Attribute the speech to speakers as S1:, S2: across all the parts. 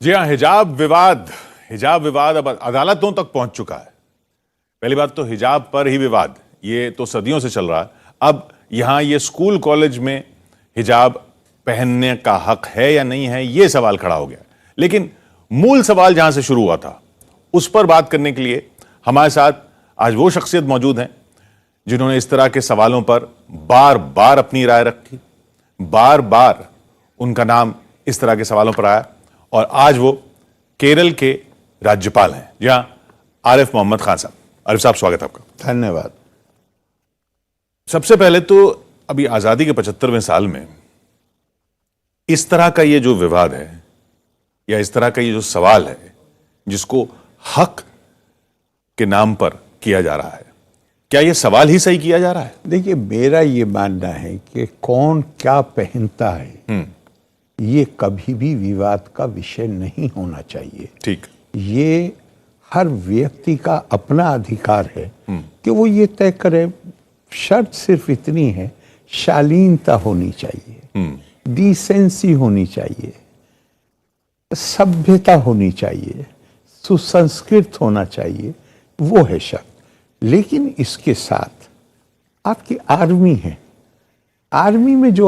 S1: जी हाँ, हिजाब विवाद अब अदालतों तक पहुंच चुका है। पहली बात तो हिजाब पर ही विवाद, ये तो सदियों से चल रहा है। अब यहां ये स्कूल कॉलेज में हिजाब पहनने का हक है या नहीं है, ये सवाल खड़ा हो गया। लेकिन मूल सवाल जहां से शुरू हुआ था उस पर बात करने के लिए हमारे साथ आज वो शख्सियत मौजूद हैं जिन्होंने इस तरह के सवालों पर बार बार अपनी राय रखी, बार बार उनका नाम इस तरह के सवालों पर आया, और आज वो केरल के राज्यपाल हैं। जी हां, आरिफ मोहम्मद खान साहब। आरिफ साहब, स्वागत है आपका।
S2: धन्यवाद।
S1: सबसे पहले तो अभी आजादी के 75वें साल में इस तरह का ये जो विवाद है या इस तरह का ये जो सवाल है जिसको हक के नाम पर किया जा रहा है, क्या ये सवाल ही सही किया जा रहा है?
S2: देखिए, मेरा ये मानना है कि कौन क्या पहनता है ये कभी भी विवाद का विषय नहीं होना चाहिए।
S1: ठीक,
S2: ये हर व्यक्ति का अपना अधिकार है कि वो ये तय करे। शर्त सिर्फ इतनी है, शालीनता होनी चाहिए, डिसेंसी होनी चाहिए, सभ्यता होनी चाहिए, सुसंस्कृत होना चाहिए, वो है शर्त। लेकिन इसके साथ आपकी आर्मी है, आर्मी में जो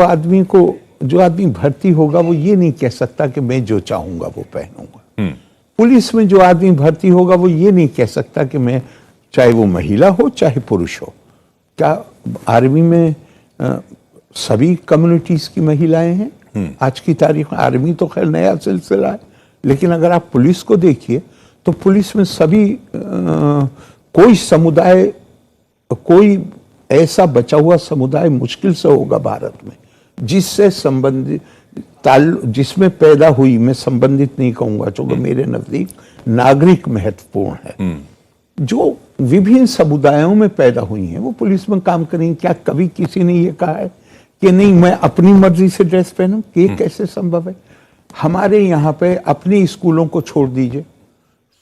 S2: आदमी भर्ती होगा वो ये नहीं कह सकता कि मैं जो चाहूंगा वो पहनूंगा। पुलिस में जो आदमी भर्ती होगा वो ये नहीं कह सकता कि मैं, चाहे वो महिला हो चाहे पुरुष हो। क्या आर्मी में सभी कम्युनिटीज की महिलाएं हैं? आज की तारीख में आर्मी तो खैर नया सिलसिला है, लेकिन अगर आप पुलिस को देखिए तो पुलिस में सभी कोई समुदाय, कोई ऐसा बचा हुआ समुदाय मुश्किल से होगा भारत में जिससे संबंधित जिसमें पैदा हुई, मैं संबंधित नहीं कहूंगा क्योंकि मेरे नजदीक नागरिक महत्वपूर्ण है, जो विभिन्न समुदायों में पैदा हुई हैं वो पुलिस में काम करेंगी। क्या कभी किसी ने ये कहा है कि नहीं मैं अपनी मर्जी से ड्रेस पहनूं? ये कैसे संभव है? हमारे यहाँ पे अपने स्कूलों को छोड़ दीजिए,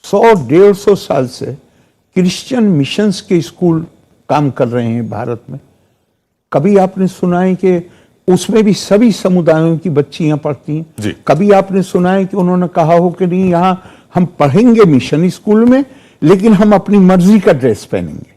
S2: 100-150 साल से क्रिश्चियन मिशंस के स्कूल काम कर रहे हैं भारत में। कभी आपने सुना है कि उसमें भी सभी समुदायों की बच्चियां पढ़ती हैं? कभी आपने सुना है कि उन्होंने कहा हो कि नहीं यहाँ हम पढ़ेंगे मिशन स्कूल में लेकिन हम अपनी मर्जी का ड्रेस पहनेंगे?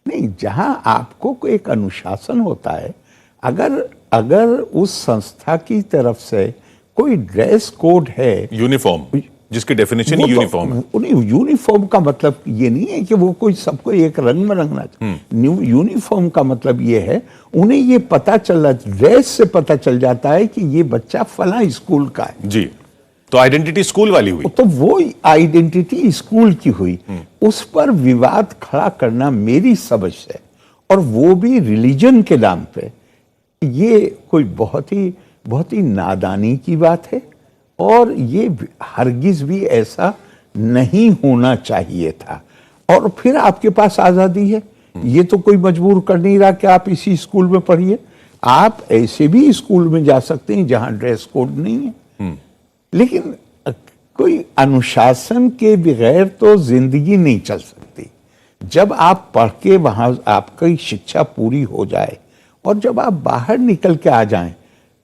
S2: नहीं, जहां आपको एक अनुशासन होता है, अगर उस संस्था की तरफ से कोई ड्रेस कोड है,
S1: यूनिफॉर्म, जिसकी डेफिनेशन ही यूनिफॉर्म है।
S2: यूनिफॉर्म का मतलब ये नहीं है कि वो कोई सबको एक रंग में रंगना चाहिए। यूनिफॉर्म का मतलब ये है उन्हें ये पता चल, ड्रेस से पता चल जाता है कि ये बच्चा फला स्कूल का है।
S1: जी, तो आइडेंटिटी स्कूल वाली हुई।
S2: तो वो आइडेंटिटी स्कूल की हुई, उस पर विवाद खड़ा करना मेरी समझ से, और वो भी रिलीजन के नाम पे, ये कोई बहुत ही नादानी की बात है। और ये हरगिज भी ऐसा नहीं होना चाहिए था। और फिर आपके पास आजादी है, ये तो कोई मजबूर कर नहीं रहा कि आप इसी स्कूल में पढ़िए। आप ऐसे भी स्कूल में जा सकते हैं जहां ड्रेस कोड नहीं है। लेकिन कोई अनुशासन के बगैर तो जिंदगी नहीं चल सकती। जब आप पढ़ के वहां आपकी शिक्षा पूरी हो जाए और जब आप बाहर निकल के आ जाएं,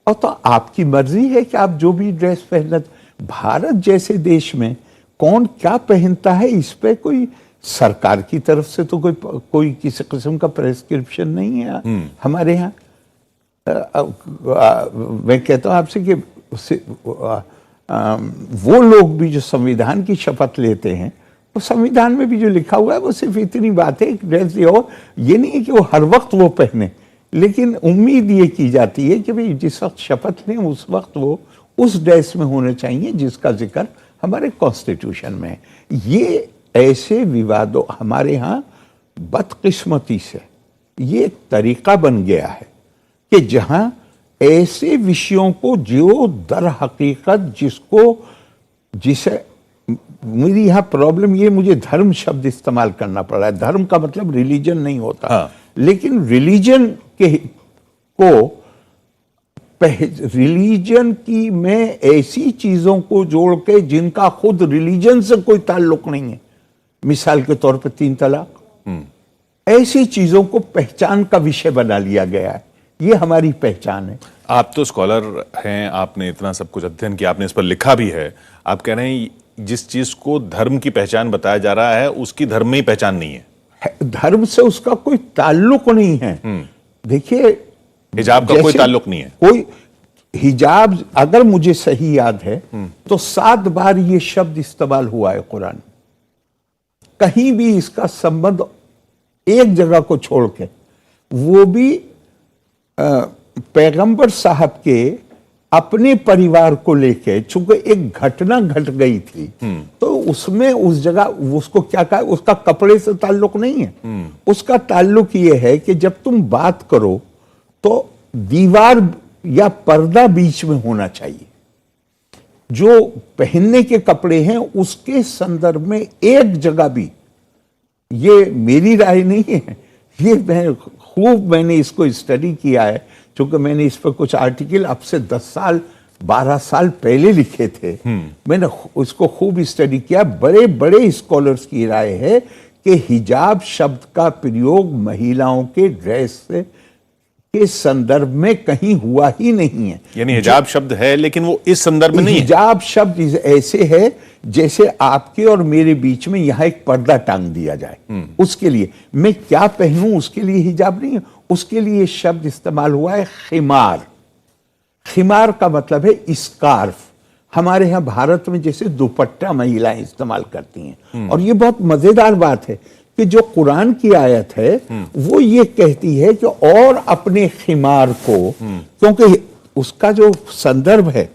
S2: और तो आपकी मर्जी है कि आप जो भी ड्रेस पहनना। भारत जैसे देश में कौन क्या पहनता है इस पे कोई सरकार की तरफ से तो कोई किसी किस्म का प्रेस्क्रिप्शन नहीं है हमारे यहाँ। मैं कहता हूँ आपसे कि वो लोग भी जो संविधान की शपथ लेते हैं, वो संविधान में भी जो लिखा हुआ है वो सिर्फ इतनी बात है, ड्रेस हो, ये नहीं है कि वो हर वक्त वो पहने, लेकिन उम्मीद ये की जाती है कि भाई जिस वक्त शपथ लें उस वक्त वो उस ड्रेस में होने चाहिए जिसका जिक्र हमारे कॉन्स्टिट्यूशन में है। ये ऐसे विवादों हमारे यहाँ बदकिस्मती से ये एक तरीका बन गया है कि जहां ऐसे विषयों को जो दर हकीकत जिसे मेरी यहाँ प्रॉब्लम ये, मुझे धर्म शब्द इस्तेमाल करना पड़ रहा है। धर्म का मतलब रिलीजन नहीं होता, लेकिन रिलीजन रिलीजन की में ऐसी चीजों को जोड़ के जिनका खुद रिलीजन से कोई ताल्लुक नहीं है, मिसाल के तौर पे 3 तलाक, ऐसी चीजों को पहचान का विषय बना लिया गया है। ये हमारी पहचान है।
S1: आप तो स्कॉलर हैं, आपने इतना सब कुछ अध्ययन किया, आपने इस पर लिखा भी है। आप कह रहे हैं जिस चीज को धर्म की पहचान बताया जा रहा है उसकी धर्म में ही पहचान नहीं है,
S2: धर्म से उसका कोई ताल्लुक नहीं है। देखिए,
S1: हिजाब का कोई ताल्लुक नहीं है।
S2: कोई हिजाब, अगर मुझे सही याद है तो 7 बार ये शब्द इस्तेमाल हुआ है कुरान। कहीं भी इसका संबंध एक जगह को छोड़ के, वो भी पैगंबर साहब के अपने परिवार को लेके, चूंकि एक घटना घट गई थी तो उसमें उस जगह उसको क्या कहा, उसका कपड़े से ताल्लुक नहीं है। उसका ताल्लुक ये है कि जब तुम बात करो तो दीवार या पर्दा बीच में होना चाहिए। जो पहनने के कपड़े हैं उसके संदर्भ में एक जगह भी, ये मेरी राय नहीं है, ये मैंने इसको स्टडी किया है, क्योंकि मैंने इस पर कुछ आर्टिकल अब से 10 साल 12 साल पहले लिखे थे। मैंने उसको खूब स्टडी किया। बड़े बड़े स्कॉलर्स की राय है कि हिजाब शब्द का प्रयोग महिलाओं के ड्रेस से के संदर्भ में कहीं हुआ ही नहीं है।
S1: यानी हिजाब शब्द है लेकिन वो इस संदर्भ में नहीं है।
S2: हिजाब शब्द ऐसे है जैसे आपके और मेरे बीच में यहां एक पर्दा टांग दिया जाए, उसके लिए मैं क्या पहनूं उसके लिए हिजाब नहीं है। उसके लिए शब्द इस्तेमाल हुआ है खिमार। खिमार का मतलब है स्कार्फ। हमारे यहां भारत में जैसे दुपट्टा महिलाएं इस्तेमाल करती हैं। और ये बहुत मजेदार बात है कि जो कुरान की आयत है वो ये कहती है कि और अपने खिमार को, क्योंकि उसका जो संदर्भ है,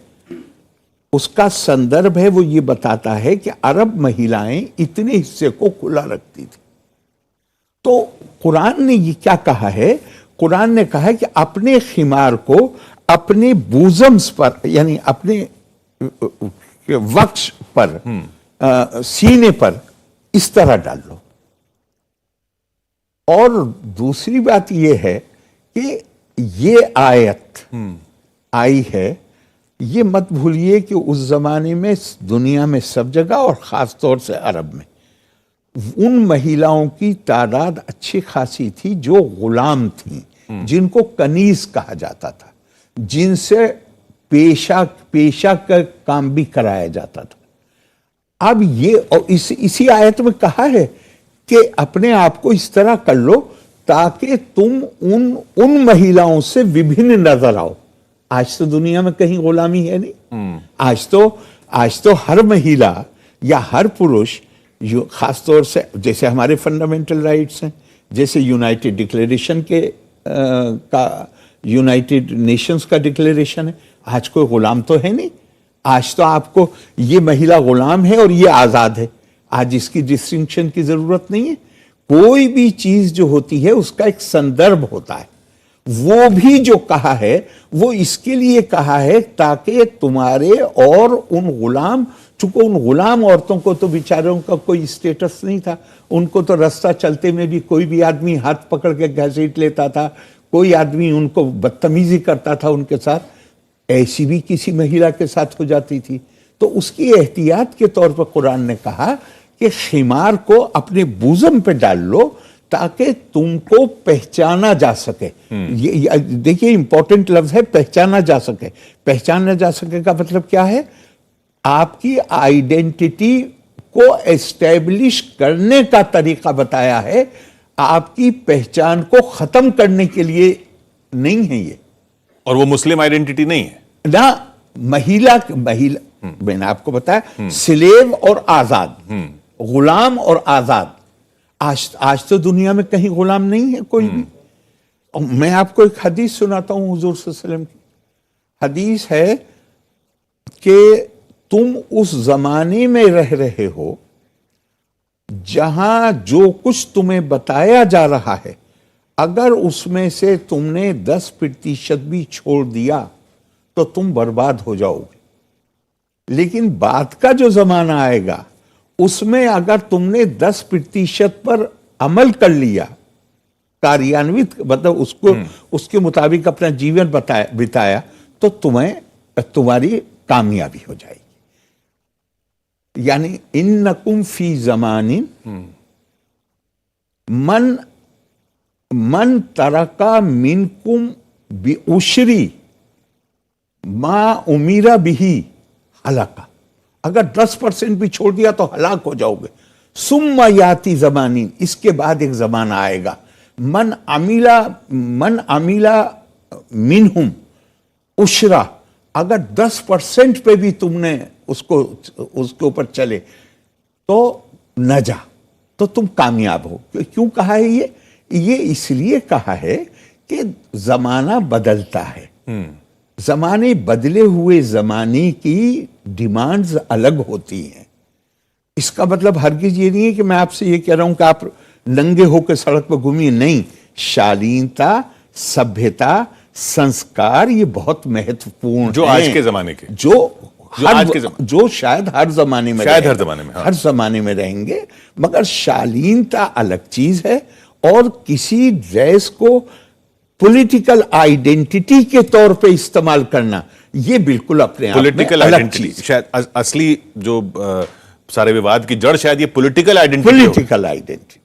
S2: उसका संदर्भ है वो ये बताता है कि अरब महिलाएं इतने हिस्से को खुला रखती थी। तो कुरान ने ये क्या कहा है, कुरान ने कहा है कि अपने खिमार को अपने बूजम्स पर, यानी अपने वक्ष पर, सीने पर इस तरह डाल लो। और दूसरी बात यह है कि ये आयत आई है, ये मत भूलिए कि उस जमाने में दुनिया में सब जगह और खास तौर से अरब में उन महिलाओं की तादाद अच्छी खासी थी जो गुलाम थी, जिनको कनीज कहा जाता था, जिनसे पेशा का काम भी कराया जाता था। अब ये और इसी आयत में कहा है कि अपने आप को इस तरह कर लो ताकि तुम उन महिलाओं से विभिन्न नजर आओ। आज तो दुनिया में कहीं गुलामी है नहीं। आज तो हर महिला या हर पुरुष, खास तौर से जैसे हमारे फंडामेंटल राइट्स हैं, जैसे यूनाइटेड डिक्लेरेशन का यूनाइटेड नेशंस का डिक्लेरेशन है, आज कोई गुलाम तो है नहीं। आज तो आपको ये महिला गुलाम है और ये आजाद है। आज इसकी डिस्टिंक्शन की जरूरत नहीं है। कोई भी चीज जो होती है उसका एक संदर्भ होता है। वो भी जो कहा है वो इसके लिए कहा है ताकि तुम्हारे और उन गुलाम, चूंकि उन गुलाम औरतों को तो बेचारों का कोई स्टेटस नहीं था, उनको तो रास्ता चलते में भी कोई भी आदमी हाथ पकड़ के घसीट लेता था, कोई आदमी उनको बदतमीजी करता था उनके साथ, ऐसी भी किसी महिला के साथ हो जाती थी। तो उसकी एहतियात के तौर पर कुरान ने कहा कि खिमार को अपने बूजम पे डाल लो ताकि तुमको पहचाना जा सके। ये देखिए इंपॉर्टेंट लफ्ज है, पहचाना जा सके। पहचाना जा सके का मतलब क्या है? आपकी आइडेंटिटी को एस्टेब्लिश करने का तरीका बताया है, आपकी पहचान को खत्म करने के लिए नहीं है ये।
S1: और वो मुस्लिम आइडेंटिटी नहीं है
S2: ना। महिला मैंने आपको बताया, स्लेव और आजाद, गुलाम और आजाद। आज तो दुनिया में कहीं गुलाम नहीं है कोई भी। और मैं आपको एक हदीस सुनाता हूं हुजूर सल्लल्लाहु अलैहि वसल्लम की। हदीस है कि तुम उस जमाने में रह रहे हो जहां जो कुछ तुम्हें बताया जा रहा है, अगर उसमें से तुमने 10% भी छोड़ दिया तो तुम बर्बाद हो जाओगे। लेकिन बाद का जो जमाना आएगा उसमें अगर तुमने 10% पर अमल कर लिया, कार्यान्वित मतलब उसके मुताबिक अपना जीवन बिताया, तो तुम्हारी कामयाबी हो जाएगी। यानी इन्नकुम फी ज़मानिन मन तरका मिनकुम बिउशरी माँ उमीरा बिही हलाका, अगर 10% भी छोड़ दिया तो हलाक हो जाओगे। सुम्मा याती जमानी, इसके बाद एक जमाना आएगा, मन अमीला मिनहुम उशरा, अगर 10% पे भी तुमने उसके ऊपर चले तो नजा, तो तुम कामयाब हो। क्यों कहा है ये इसलिए कहा है कि जमाना बदलता है, जमाने बदले हुए जमाने की डिमांड्स अलग होती हैं। इसका मतलब हरगिज ये नहीं है कि मैं आपसे ये कह रहा हूं कि आप नंगे होकर सड़क पर घूमिए, नहीं। शालीनता, सभ्यता, संस्कार, ये बहुत महत्वपूर्ण
S1: जो आज के जमाने के,
S2: जो शायद हर जमाने में,
S1: हाँ।
S2: हर जमाने में रहेंगे, मगर शालीनता अलग चीज है। और किसी ड्रेस को पॉलिटिकल आइडेंटिटी के तौर पे इस्तेमाल करना, ये बिल्कुल अपने आप में अलग चीज।
S1: शायद असली जो सारे विवाद की जड़ शायद ये पॉलिटिकल आइडेंटिटी।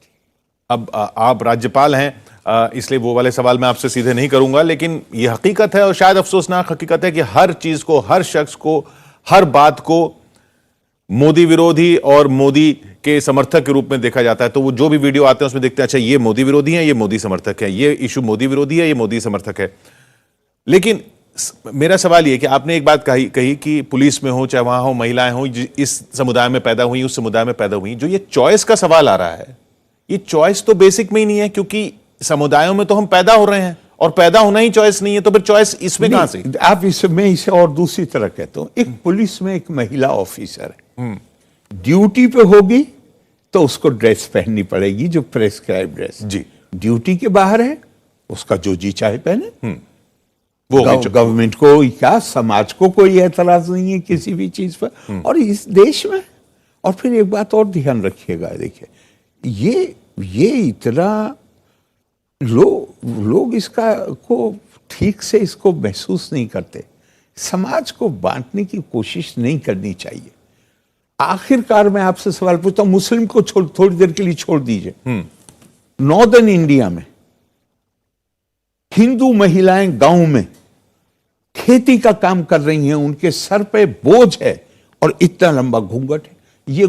S1: अब आप राज्यपाल हैं, इसलिए वो वाले सवाल मैं आपसे सीधे नहीं करूंगा, लेकिन ये हकीकत है और शायद अफसोसनाक हकीकत है कि हर चीज को, हर शख्स को, हर बात को मोदी विरोधी और मोदी के समर्थक के रूप में देखा जाता है। तो वो जो भी वीडियो आते हैं उसमें देखते हैं, अच्छा ये मोदी विरोधी है, ये मोदी समर्थक है, ये इशू मोदी विरोधी है, ये मोदी समर्थक है। लेकिन मेरा सवाल ये कि आपने एक बात कही कि पुलिस में हो, चाहे वहां हो, महिलाएं हो, इस समुदाय में पैदा हुई, उस समुदाय में पैदा हुई, जो ये चॉइस का सवाल आ रहा है, ये चॉइस तो बेसिक में ही नहीं है, क्योंकि समुदायों में तो हम पैदा हो रहे हैं और पैदा होना ही चॉइस नहीं है, तो फिर चॉइस इसमें कहां से?
S2: आप मैं इसे और दूसरी तरह कहता हूं। एक पुलिस में एक महिला ऑफिसर है, ड्यूटी पे होगी तो उसको ड्रेस पहननी पड़ेगी, जो प्रेस्क्राइब ड्रेस
S1: जी।
S2: ड्यूटी के बाहर है, उसका जो जी चाहे पहने,
S1: वो
S2: गवर्नमेंट को क्या, समाज को कोई एतराज नहीं है किसी भी चीज पर। और इस देश में, और फिर एक बात और ध्यान रखिएगा, देखिए ये इतना लोग इसका को ठीक से इसको महसूस नहीं करते। समाज को बांटने की कोशिश नहीं करनी चाहिए। आखिरकार मैं आपसे सवाल पूछता हूं, मुस्लिम को थोड़ी देर के लिए छोड़ दीजिए। नॉर्दर्न इंडिया में हिंदू महिलाएं गांव में खेती का काम कर रही हैं, उनके सर पे बोझ है और इतना लंबा घूंघट है। ये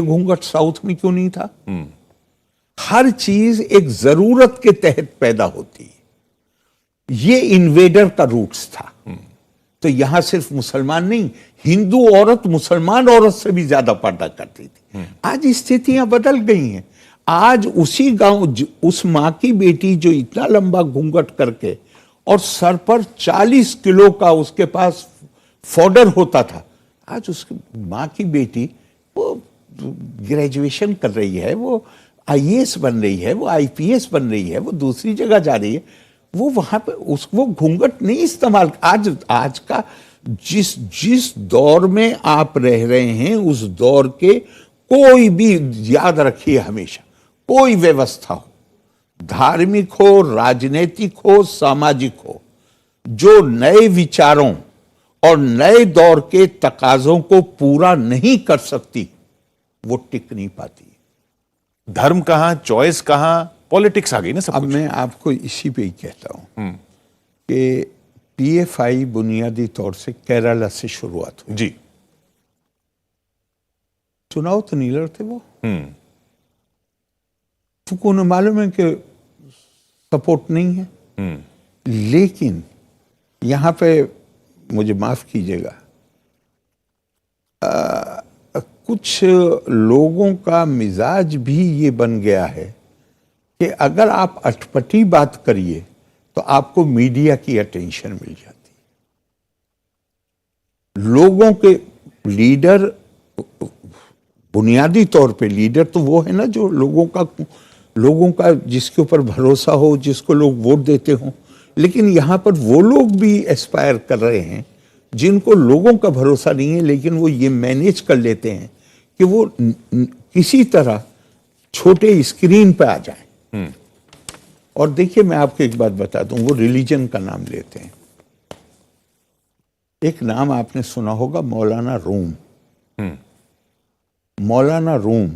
S2: घूंघट साउथ में क्यों नहीं था? हर चीज एक जरूरत के तहत पैदा होती है। ये इन्वेडर का रूट्स था। तो यहां सिर्फ मुसलमान नहीं, हिंदू औरत मुसलमान औरत से भी ज्यादा पर्दा करती थी। आज स्थितियां बदल गई हैं। आज उसी गांव उस मां की बेटी जो इतना लंबा घूंघट करके और सर पर 40 किलो का उसके पास फॉडर होता था, आज उसकी मां की बेटी वो ग्रेजुएशन कर रही है, वो आईएएस बन रही है, वो आईपीएस बन रही है, वो दूसरी जगह जा रही है, वो वहां पे वो घूंघट नहीं इस्तेमाल। आज का जिस दौर में आप रह रहे हैं, उस दौर के कोई भी, याद रखिए हमेशा, कोई व्यवस्था हो, धार्मिक हो, राजनीतिक हो, सामाजिक हो, जो नए विचारों और नए दौर के तकाजों को पूरा नहीं कर सकती, वो टिक नहीं पाती।
S1: धर्म कहां, चॉइस कहां, पॉलिटिक्स आ गई ना सब
S2: अब
S1: कुछ।
S2: मैं आपको इसी पे ही कहता हूं कि पीएफआई बुनियादी तौर से केरला से शुरुआत हुई।
S1: जी।
S2: चुनाव तो नहीं लड़ते वो, क्योंकि उन्हें मालूम है कि सपोर्ट नहीं है। लेकिन यहां पे मुझे माफ कीजिएगा, कुछ लोगों का मिजाज भी ये बन गया है कि अगर आप अटपटी बात करिए तो आपको मीडिया की अटेंशन मिल जाती है। लोगों के लीडर, बुनियादी तौर पे लीडर तो वो है ना जो लोगों का जिसके ऊपर भरोसा हो, जिसको लोग वोट देते हो। लेकिन यहां पर वो लोग भी एस्पायर कर रहे हैं जिनको लोगों का भरोसा नहीं है, लेकिन वो ये मैनेज कर लेते हैं कि वो किसी तरह छोटे स्क्रीन पे आ जाएं। और देखिए, मैं आपको एक बात बता दूं, वो रिलीजन का नाम लेते हैं। एक नाम आपने सुना होगा, मौलाना रूम। मौलाना रूम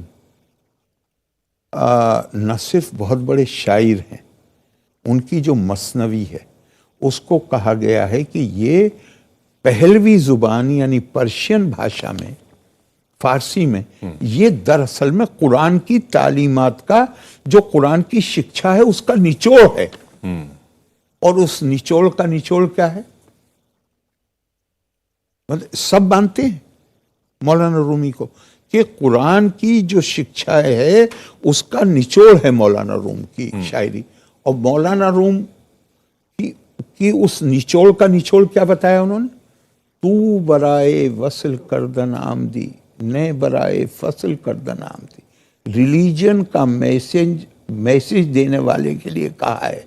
S2: न सिर्फ बहुत बड़े शायर हैं, उनकी जो मसनवी है उसको कहा गया है कि ये पहलवी जुबान यानी पर्शियन भाषा में, फारसी में, ये दरअसल में कुरान की तालीमात का, जो कुरान की शिक्षा है उसका निचोड़ है। और उस निचोड़ का निचोड़ क्या है? मतलब सब मानते हैं मौलाना रूमी को कि कुरान की जो शिक्षा है उसका निचोड़ है मौलाना रूम की शायरी। और मौलाना रूम की उस निचोड़ का निचोड़ क्या बताया उन्होंने? तू बराए वसल करदन आमदी, ने बराए फसल करदन आमदी। रिलीजन का मैसेज देने वाले के लिए कहा है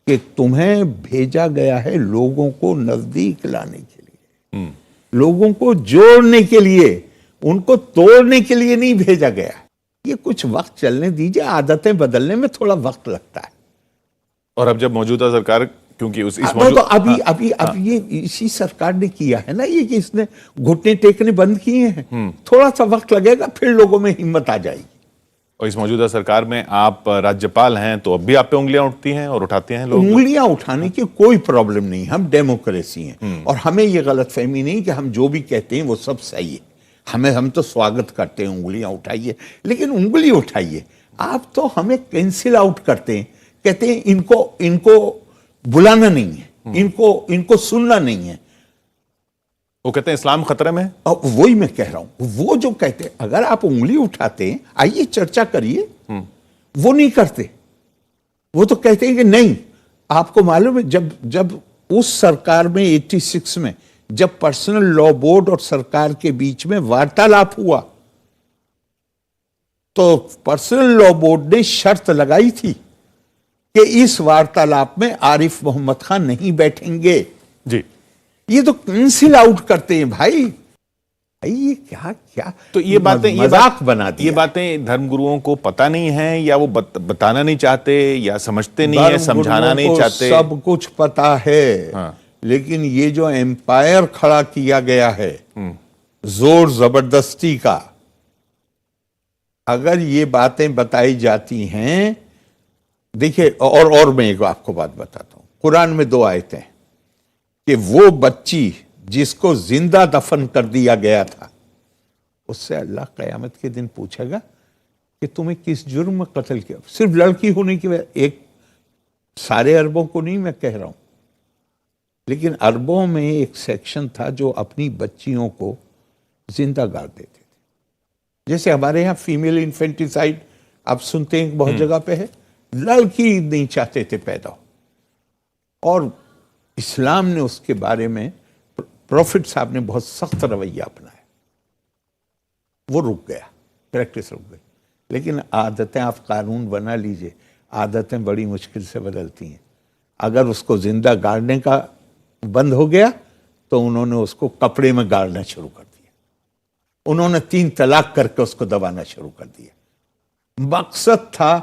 S2: कि तुम्हें भेजा गया है लोगों को नजदीक लाने के लिए, लोगों को जोड़ने के लिए, उनको तोड़ने के लिए नहीं भेजा गया। ये कुछ वक्त चलने दीजिए, आदतें बदलने में थोड़ा वक्त लगता है।
S1: और अब जब मौजूदा सरकार, क्योंकि इस
S2: तो अभी ये इसी सरकार ने किया है ना, ये कि इसने घुटने टेकने बंद किए हैं। थोड़ा सा वक्त लगेगा, फिर लोगों में हिम्मत आ जाएगी।
S1: और इस मौजूदा सरकार में आप राज्यपाल हैं तो अब भी आप पे उंगलियां उठती हैं और उठाते हैं लोग?
S2: उंगलियां उठाने की कोई प्रॉब्लम नहीं, हम डेमोक्रेसी हैं और हमें ये गलतफहमी नहीं कि हम जो भी कहते हैं वो सब सही है। हम तो स्वागत करते हैं, उंगलियां उठाइए, लेकिन उंगली उठाइए। आप तो हमें कैंसिल आउट करते हैं, कहते हैं इनको बुलाना नहीं है, इनको सुनना नहीं है।
S1: वो कहते हैं इस्लाम खतरे में है।
S2: और वही मैं कह रहा हूं, वो जो कहते हैं अगर आप उंगली उठाते हैं, आइए चर्चा करिए, वो नहीं करते। वो तो कहते हैं कि नहीं। आपको मालूम है जब उस सरकार में 86 में जब पर्सनल लॉ बोर्ड और सरकार के बीच में वार्तालाप हुआ तो पर्सनल लॉ बोर्ड ने शर्त लगाई थी कि इस वार्तालाप में आरिफ मोहम्मद खान नहीं बैठेंगे।
S1: जी,
S2: ये तो कैंसिल आउट करते हैं भाई ये क्या
S1: तो ये बातें
S2: मजाक बना दिया।
S1: ये बातें धर्मगुरुओं को पता नहीं है, या वो बताना नहीं चाहते, या समझते नहीं है, समझाना नहीं चाहते?
S2: सब कुछ पता है। हाँ। लेकिन ये जो एम्पायर खड़ा किया गया है जोर जबरदस्ती का, अगर ये बातें बताई जाती हैं, देखिए, और मैं एक आपको बात बताता हूं। कुरान में 2 आयतें कि वो बच्ची जिसको जिंदा दफन कर दिया गया था, उससे अल्लाह क़यामत के दिन पूछेगा कि तुम्हें किस जुर्म में कत्ल किया। सिर्फ लड़की होने की वजह, एक सारे अरबों को नहीं मैं कह रहा हूं, लेकिन अरबों में एक सेक्शन था जो अपनी बच्चियों को जिंदा गाड़ देते थे। जैसे हमारे यहाँ फीमेल इन्फेंटिसाइड आप सुनते हैं बहुत जगह पे है, लड़की नहीं चाहते थे पैदा हो, और इस्लाम ने उसके बारे में, प्रॉफिट साहब ने बहुत सख्त रवैया अपनाया। वो रुक गया, प्रैक्टिस रुक गई। लेकिन आदतें आप कानून बना लीजिए, आदतें बड़ी मुश्किल से बदलती हैं। अगर उसको जिंदा गाड़ने का बंद हो गया तो उन्होंने उसको कपड़े में गाड़ना शुरू कर दिया, उन्होंने 3 तलाक करके उसको दबाना शुरू कर दिया। मकसद था,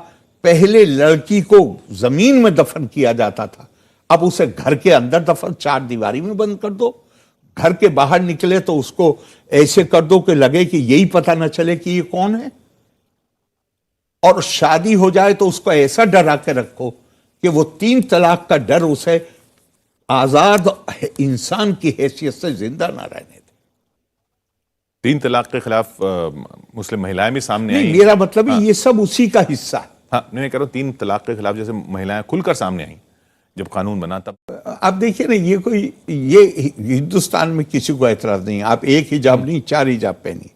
S2: पहले लड़की को जमीन में दफन किया जाता था, अब उसे घर के अंदर दफन, 4 दीवारी में बंद कर दो। घर के बाहर निकले तो उसको ऐसे कर दो कि लगे कि यही पता न चले कि ये कौन है। और शादी हो जाए तो उसको ऐसा डरा के रखो कि वो 3 तलाक का डर उसे आजाद इंसान की हैसियत से जिंदा ना रहने दे।
S1: 3 तलाक के खिलाफ मुस्लिम महिलाएं भी सामने आई।
S2: मेरा मतलब है ये सब उसी का हिस्सा है।
S1: हाँ, नहीं कह रहा हूं, 3 तलाक के खिलाफ जैसे महिलाएं खुलकर सामने आई जब कानून बना तब।
S2: आप देखिए ना, ये हिंदुस्तान में किसी को एतराज नहीं है, आप एक हिजाब नहीं 4 हिजाब पहनिए,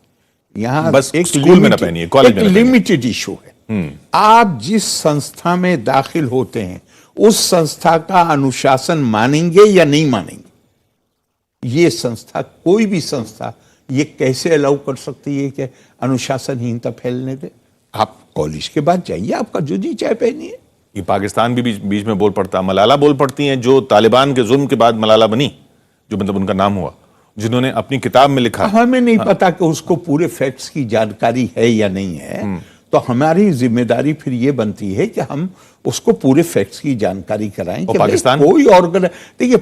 S2: यहाँ
S1: बस एक स्कूल में ना पहनिए, कॉलेज में।
S2: लिमिटेड इशू है। आप जिस संस्था में दाखिल होते हैं उस संस्था का अनुशासन मानेंगे या नहीं मानेंगे? ये संस्था, कोई भी संस्था ये कैसे अलाउ कर सकती है कि अनुशासनहीनता फैलने दे? आप कॉलेज के बाद जाइए, आपका जो जी चाहे पहनिए।
S1: ये पाकिस्तान भी बीच में बोल पड़ता, मलाला बोल पड़ती हैं, जो तालिबान के जुल्म के बाद मलाला बनी, जो मतलब उनका नाम हुआ, जिन्होंने अपनी किताब में लिखा।
S2: हमें नहीं पता कि उसको पूरे फैक्ट्स की जानकारी है या नहीं है, तो हमारी जिम्मेदारी फिर ये बनती है कि हम उसको पूरे फैक्ट्स की जानकारी कराएं। कि
S1: पाकिस्तान
S2: कोई ऑर्गन, देखिए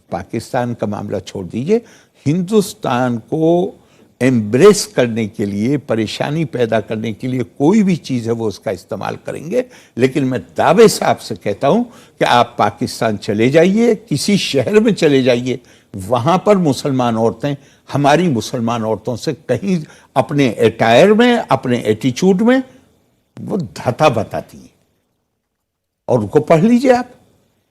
S2: पाकिस्तान का मामला छोड़ दीजिए, हिंदुस्तान को एम्ब्रेस करने के लिए, परेशानी पैदा करने के लिए कोई भी चीज़ है वो उसका इस्तेमाल करेंगे। लेकिन मैं दावे से आपसे कहता हूं कि आप पाकिस्तान चले जाइए, किसी शहर में चले जाइए, वहां पर मुसलमान औरतें हमारी मुसलमान औरतों से कहीं अपने अटायर में, अपने एटीट्यूड में वो धता बताती है, और उनको पढ़ लीजिए आप।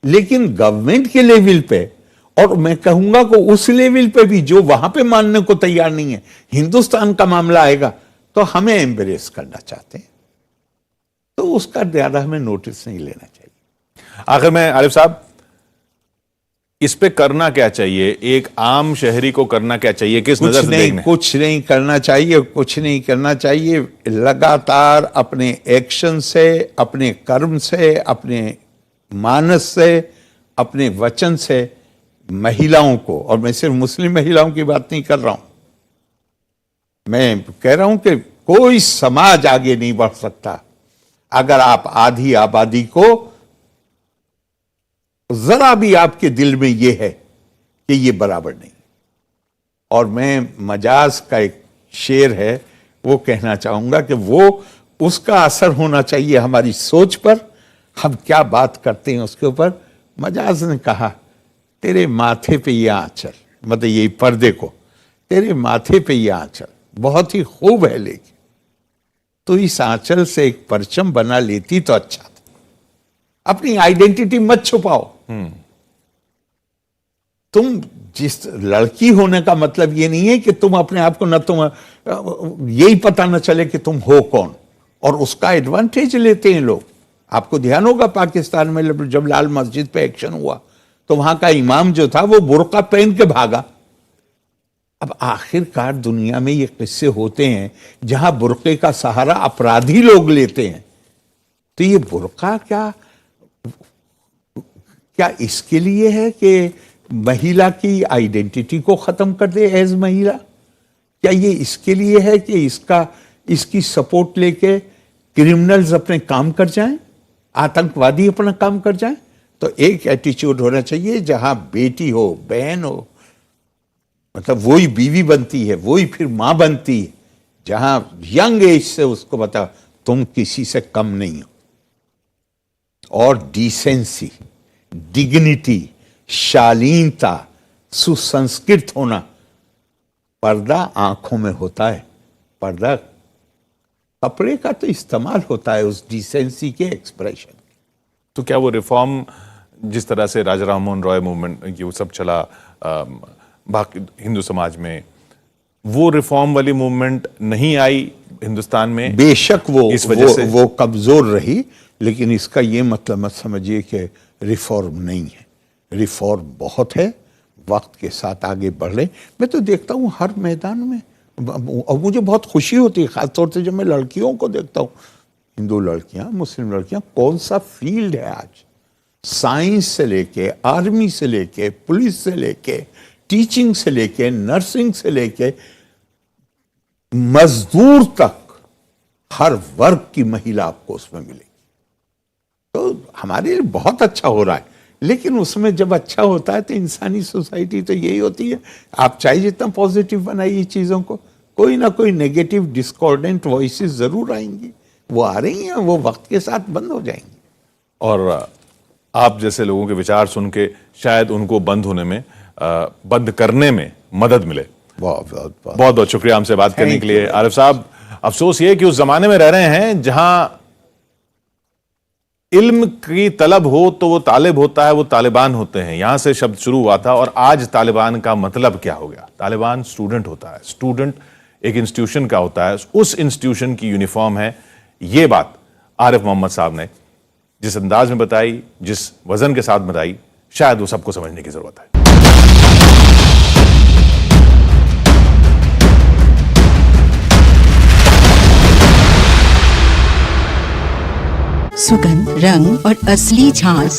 S2: लेकिन गवर्नमेंट के लेवल पे, और मैं कहूंगा कि उस लेवल पे भी जो वहां पे मानने को तैयार नहीं है, हिंदुस्तान का मामला आएगा तो हमें एम्ब्रेस करना चाहते हैं, तो उसका ज्यादा हमें नोटिस नहीं लेना चाहिए।
S1: आखिर में आरिफ साहब, इस पे करना क्या चाहिए? एक आम शहरी को करना क्या चाहिए? किस नजर से देखना है?
S2: कुछ नहीं करना चाहिए, कुछ नहीं करना चाहिए। लगातार अपने एक्शन से, अपने कर्म से, अपने मानस से, अपने वचन से महिलाओं को, और मैं सिर्फ मुस्लिम महिलाओं की बात नहीं कर रहा हूं, मैं कह रहा हूं कि कोई समाज आगे नहीं बढ़ सकता अगर आप आधी आबादी को, जरा भी आपके दिल में यह है कि ये बराबर नहीं। और मैं मजाज का एक शेर है वो कहना चाहूंगा कि वो उसका असर होना चाहिए हमारी सोच पर, हम क्या बात करते हैं उसके ऊपर। मजाज ने कहा, तेरे माथे पे ये आंचल, मतलब ये पर्दे को, तेरे माथे पे ये आंचल बहुत ही खूब है, लेकिन तो इस आंचल से एक परचम बना लेती तो अच्छा था। अपनी आइडेंटिटी मत छुपाओ। तुम जिस लड़की होने का मतलब ये नहीं है कि तुम अपने आप को, न तुम यही पता न चले कि तुम हो कौन, और उसका एडवांटेज लेते हैं लोग। आपको ध्यान होगा पाकिस्तान में जब लाल मस्जिद पे एक्शन हुआ तो वहां का इमाम जो था वो बुर्का पहन के भागा। अब आखिरकार दुनिया में ये किस्से होते हैं जहां बुर्के का सहारा अपराधी लोग लेते हैं, तो ये बुर्का क्या इसके लिए है कि महिला की आइडेंटिटी को खत्म कर दे एज महिला? क्या ये इसके लिए है कि इसकी सपोर्ट लेके क्रिमिनल्स अपने काम कर जाएं, आतंकवादी अपना काम कर जाएं? तो एक एटीट्यूड होना चाहिए जहां बेटी हो, बहन हो, मतलब वही बीवी बनती है, वही फिर मां बनती है, जहां यंग एज से उसको बता तुम किसी से कम नहीं हो। और डिसेंसी, डिग्निटी, शालीनता, सुसंस्कृत होना, पर्दा आंखों में होता है, पर्दा कपड़े का तो इस्तेमाल होता है उस डिसेंसी के एक्सप्रेशन।
S1: तो क्या वो रिफॉर्म जिस तरह से राजा राममोहन रॉय मूवमेंट ये सब चला बाकी हिंदू समाज में, वो रिफॉर्म वाली मूवमेंट नहीं आई हिंदुस्तान में?
S2: बेशक वो
S1: इस वजह से
S2: वो कमजोर रही, लेकिन इसका ये मतलब मत समझिए कि रिफॉर्म नहीं है। रिफॉर्म बहुत है, वक्त के साथ आगे बढ़ रहे। मैं तो देखता हूँ हर मैदान में, और मुझे बहुत खुशी होती है खासतौर से जब मैं लड़कियों को देखता हूँ, हिंदू लड़कियां, मुस्लिम लड़कियां, कौन सा फील्ड है आज, साइंस से लेके, आर्मी से लेके, पुलिस से लेके, टीचिंग से लेके, नर्सिंग से लेके, मजदूर तक, हर वर्ग की महिला आपको उसमें मिलेगी। तो हमारे लिए बहुत अच्छा हो रहा है, लेकिन उसमें जब अच्छा होता है तो इंसानी सोसाइटी तो यही होती है, आप चाहे जितना पॉजिटिव बनाइए चीजों को, कोई ना कोई नेगेटिव डिस्कॉर्डेंट वॉइसेस जरूर आएंगी। वो आ रही हैं, वो वक्त के साथ बंद हो जाएंगी।
S1: और आप जैसे लोगों के विचार सुन के शायद उनको बंद होने में, बंद करने में मदद मिले।
S2: बहुत
S1: बहुत शुक्रिया हमसे बात करने के लिए आरिफ साहब। अफसोस ये कि उस जमाने में रह रहे हैं जहां इल्म की तलब हो तो वो तालिब होता है, वो तालिबान होते हैं, यहां से शब्द शुरू हुआ था। और आज तालिबान का मतलब क्या हो गया? तालिबान स्टूडेंट होता है, स्टूडेंट एक इंस्टीट्यूशन का होता है, उस इंस्टीट्यूशन की यूनिफॉर्म है। ये बात आरिफ मोहम्मद साहब ने जिस अंदाज में बताई, जिस वजन के साथ बताई, शायद वो सबको समझने की जरूरत है।
S3: सुगंध, रंग और असली झांस